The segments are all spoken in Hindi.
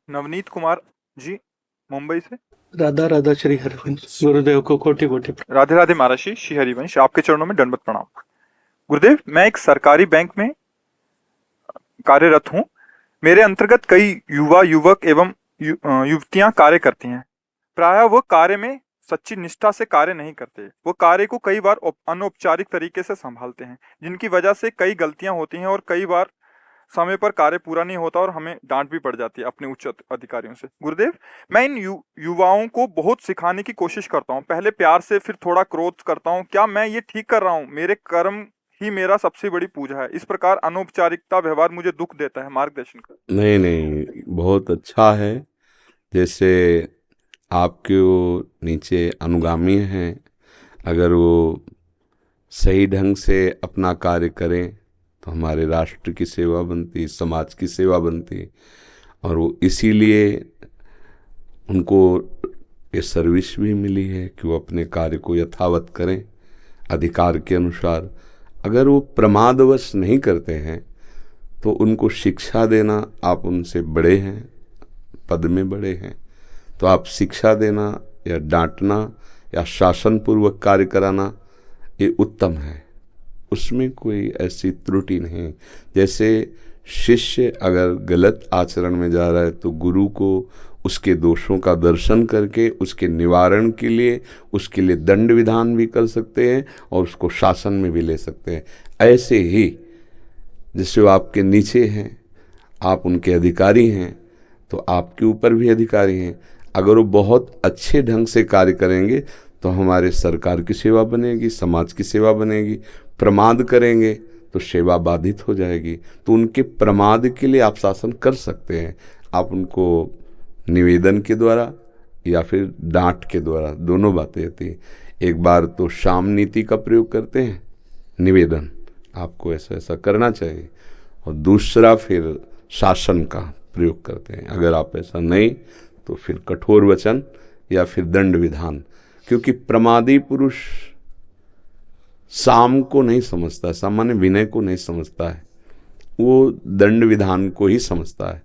नवनीत कुमार जी, मुंबई से। राधा राधा श्री हरिवंश गुरुदेव को कोटि कोटि राधे राधे महाराज श्री हरिवंश, आपके चरणों में दंडवत प्रणाम। गुरुदेव, मैं एक सरकारी बैंक में कार्यरत हूँ। मेरे अंतर्गत कई युवा युवक एवं युवतियां कार्य करती हैं। प्रायः वो कार्य में सच्ची निष्ठा से कार्य नहीं करते। वो कार्य को कई बार अनौपचारिक तरीके से संभालते हैं, जिनकी वजह से कई गलतियां होती हैं और कई बार समय पर कार्य पूरा नहीं होता और हमें डांट भी पड़ जाती है अपने उच्च अधिकारियों से। गुरुदेव, मैं इन युवाओं को बहुत सिखाने की कोशिश करता हूँ, पहले प्यार से, फिर थोड़ा क्रोध करता हूँ। क्या मैं ये ठीक कर रहा हूँ? मेरे कर्म ही मेरा सबसे बड़ी पूजा है। इस प्रकार अनौपचारिकता व्यवहार मुझे दुख देता है, मार्गदर्शन कर। नहीं नहीं, बहुत अच्छा है। जैसे आपके वो नीचे अनुगामी हैं, अगर वो सही ढंग से अपना कार्य करें तो हमारे राष्ट्र की सेवा बनती, समाज की सेवा बनती। और वो इसीलिए उनको ये सर्विस भी मिली है कि वो अपने कार्य को यथावत करें अधिकार के अनुसार। अगर वो प्रमादवश नहीं करते हैं तो उनको शिक्षा देना, आप उनसे बड़े हैं, पद में बड़े हैं, तो आप शिक्षा देना या डांटना या शासन पूर्वक कार्य कराना ये उत्तम है, उसमें कोई ऐसी त्रुटि नहीं। जैसे शिष्य अगर गलत आचरण में जा रहा है तो गुरु को उसके दोषों का दर्शन करके उसके निवारण के लिए उसके लिए दंड विधान भी कर सकते हैं और उसको शासन में भी ले सकते हैं। ऐसे ही जैसे वो आपके नीचे हैं, आप उनके अधिकारी हैं, तो आपके ऊपर भी अधिकारी हैं। अगर वो बहुत अच्छे ढंग से कार्य करेंगे तो हमारे सरकार की सेवा बनेगी, समाज की सेवा बनेगी। प्रमाद करेंगे तो सेवा बाधित हो जाएगी। तो उनके प्रमाद के लिए आप शासन कर सकते हैं। आप उनको निवेदन के द्वारा या फिर डांट के द्वारा, दोनों बातें होती हैं। एक बार तो शाम नीति का प्रयोग करते हैं, निवेदन, आपको ऐसा ऐसा करना चाहिए, और दूसरा फिर शासन का प्रयोग करते हैं। अगर आप ऐसा नहीं तो फिर कठोर वचन या फिर दंड विधान। क्योंकि प्रमादी पुरुष साम को नहीं समझता, सामान्य विनय को नहीं समझता है, वो दंड विधान को ही समझता है।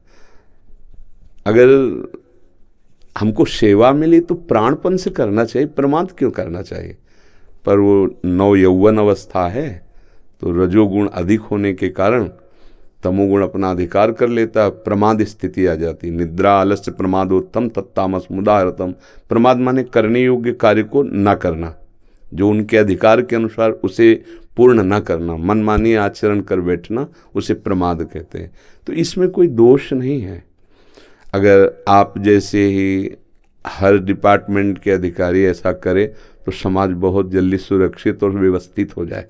अगर हमको सेवा मिली तो प्राणपन से करना चाहिए, प्रमाद क्यों करना चाहिए? पर वो नव यौवन अवस्था है तो रजोगुण अधिक होने के कारण तमोगुण अपना अधिकार कर लेता, प्रमाद स्थिति आ जाती। निद्रा आलस्य प्रमादोत्तम तत्तामस मुदाहरतम। प्रमाद माने करने योग्य कार्य को न करना, जो उनके अधिकार के अनुसार उसे पूर्ण न करना, मनमानी आचरण कर बैठना, उसे प्रमाद कहते हैं। तो इसमें कोई दोष नहीं है। अगर आप जैसे ही हर डिपार्टमेंट के अधिकारी ऐसा करें तो समाज बहुत जल्दी सुरक्षित और व्यवस्थित हो जाए।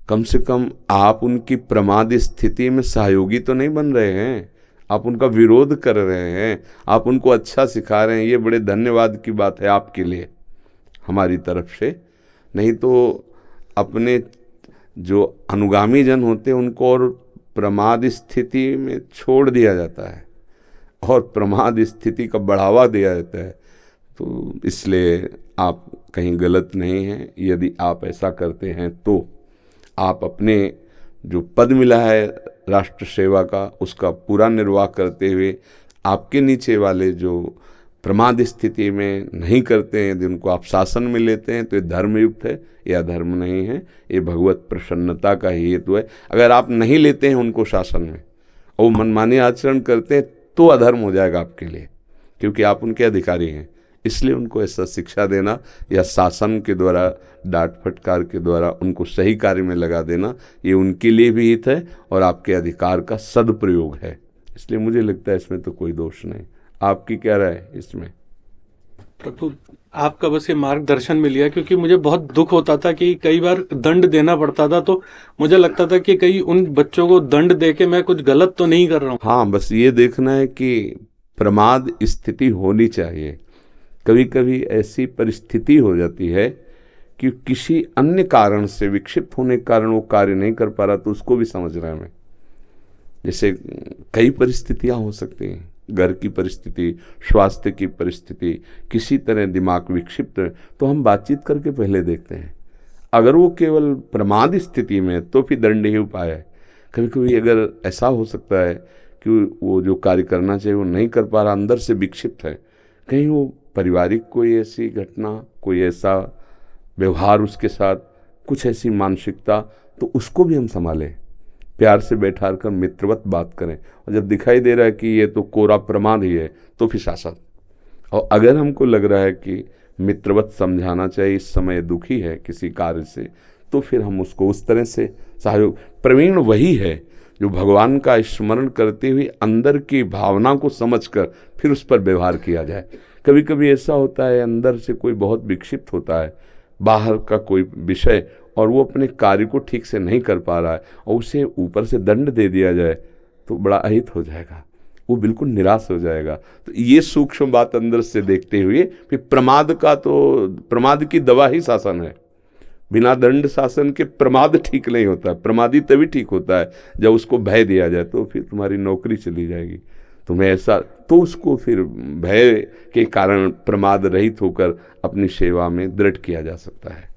कम से कम आप उनकी प्रमाद स्थिति में सहयोगी तो नहीं बन रहे हैं, आप उनका विरोध कर रहे हैं, आप उनको अच्छा सिखा रहे हैं। ये बड़े धन्यवाद की बात है आपके लिए हमारी तरफ से। नहीं तो अपने जो अनुगामी जन होते हैं उनको और प्रमाद स्थिति में छोड़ दिया जाता है और प्रमाद स्थिति का बढ़ावा दिया जाता है। तो इसलिए आप कहीं गलत नहीं हैं यदि आप ऐसा करते हैं। तो आप अपने जो पद मिला है राष्ट्र सेवा का, उसका पूरा निर्वाह करते हुए आपके नीचे वाले जो प्रमाद स्थिति में नहीं करते हैं, यदि उनको आप शासन में लेते हैं तो ये धर्मयुक्त है या धर्म नहीं है, ये भगवत प्रसन्नता का ही हेतु है। अगर आप नहीं लेते हैं उनको शासन में और मनमानी आचरण करते हैं तो अधर्म हो जाएगा आपके लिए, क्योंकि आप उनके अधिकारी हैं। इसलिए उनको ऐसा शिक्षा देना या शासन के द्वारा डांट फटकार के द्वारा उनको सही कार्य में लगा देना, ये उनके लिए भी हित है और आपके अधिकार का सदुपयोग है। इसलिए मुझे लगता है इसमें तो कोई दोष नहीं। आपकी क्या राय है इसमें? प्रभु, आपका बस ये मार्गदर्शन मिल गया, क्योंकि मुझे बहुत दुख होता था कि कई बार दंड देना पड़ता था, तो मुझे लगता था कि कहीं उन बच्चों को दंड दे के मैं कुछ गलत तो नहीं कर रहा हूँ। हाँ, बस ये देखना है कि प्रमाद स्थिति होनी चाहिए। कभी कभी ऐसी परिस्थिति हो जाती है कि किसी अन्य कारण से, विक्षिप्त होने के कारण वो कार्य नहीं कर पा रहा, तो उसको भी समझ रहा है मैं। जैसे कई परिस्थितियां हो सकती हैं, घर की परिस्थिति, स्वास्थ्य की परिस्थिति, किसी तरह दिमाग विक्षिप्त है, तो हम बातचीत करके पहले देखते हैं। अगर वो केवल प्रमाद स्थिति में तो फिर दंड ही उपाय है। कभी कभी अगर ऐसा हो सकता है कि वो जो कार्य करना चाहिए वो नहीं कर पा रहा, अंदर से विक्षिप्त है, कहीं वो पारिवारिक कोई ऐसी घटना, कोई ऐसा व्यवहार उसके साथ, कुछ ऐसी मानसिकता, तो उसको भी हम संभालें, प्यार से बैठा कर मित्रवत बात करें। और जब दिखाई दे रहा है कि ये तो कोरा प्रमाद ही है तो फिर शासन। और अगर हमको लग रहा है कि मित्रवत समझाना चाहिए, इस समय दुखी है किसी कार्य से, तो फिर हम उसको उस तरह से सहयोग। प्रवीण वही है जो भगवान का स्मरण करते हुए अंदर की भावना को समझकर फिर उस पर व्यवहार किया जाए। कभी कभी ऐसा होता है अंदर से कोई बहुत विक्षिप्त होता है, बाहर का कोई विषय, और वो अपने कार्य को ठीक से नहीं कर पा रहा है और उसे ऊपर से दंड दे दिया जाए तो बड़ा अहित हो जाएगा, वो बिल्कुल निराश हो जाएगा। तो ये सूक्ष्म बात अंदर से देखते हुए फिर प्रमाद की दवा ही शासन है। बिना दंड शासन के प्रमाद ठीक नहीं होता है। प्रमादी तभी ठीक होता है जब उसको भय दिया जाए, तो फिर तुम्हारी नौकरी चली जाएगी, तुम्हें ऐसा, तो उसको फिर भय के कारण प्रमाद रहित होकर अपनी सेवा में दृढ़ किया जा सकता है।